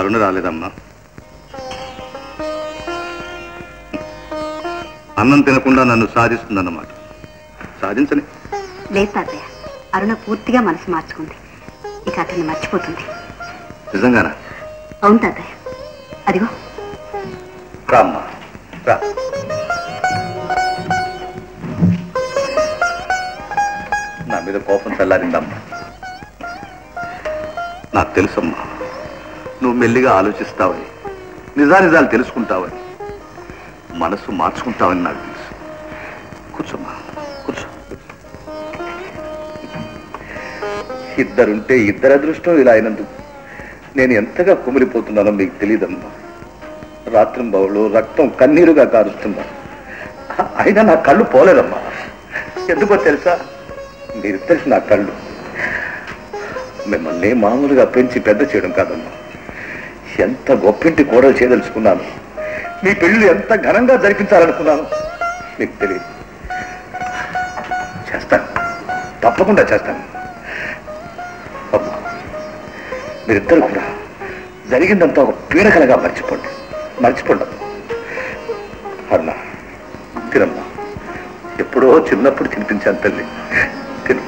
అరుణ రాలేదమ్మా. అన్నం తినకుండా నన్ను సాధిస్తుందన్నమాట. సాధించని. లేదు తాతయ్య, అరుణ పూర్తిగా మనసు మార్చుకుంది. ఇక అతన్ని మర్చిపోతుంది. నిజంగానా? అవును తాతయ్య. అదిగో రామ్మా రా. నా మీద కోపం చల్లారిందమ్మా. నాకు తెలుసమ్మా, నువ్వు మెల్లిగా ఆలోచిస్తావని, నిజానిజాలు తెలుసుకుంటావని, మనసు మార్చుకుంటావని నాకు తెలుసు. కూర్చోమ్మా, కూర్చో. ఇద్దరుంటే ఇద్దరు అదృష్టం ఇలా అయినందుకు నేను ఎంతగా కుమిలిపోతున్నానో మీకు తెలియదమ్మా. రాత్రింబవళ్ళు రక్తం కన్నీరుగా కారుస్తున్నా. అయినా నా కళ్ళు పోలేదమ్మా. ఎందుకో తెలుసా? మీరిద్దరికి నా కళ్ళు. మిమ్మల్ని మామూలుగా పెంచి పెద్ద చేయడం కాదమ్మా, ఎంత గొప్పింటి కోడలు చేయదలుచుకున్నాను. మీ పెళ్లి ఎంత ఘనంగా జరిపించాలనుకున్నాను మీకు తెలియదు. చేస్తాను, తప్పకుండా చేస్తాను. అమ్మా, మీరిద్దరు కూడా జరిగిందంతా ఒక పీడకలగా మర్చిపోండి. అన్నా, తినమ్మా. ఎప్పుడో చిన్నప్పుడు తినిపించాను తల్లి, తిను.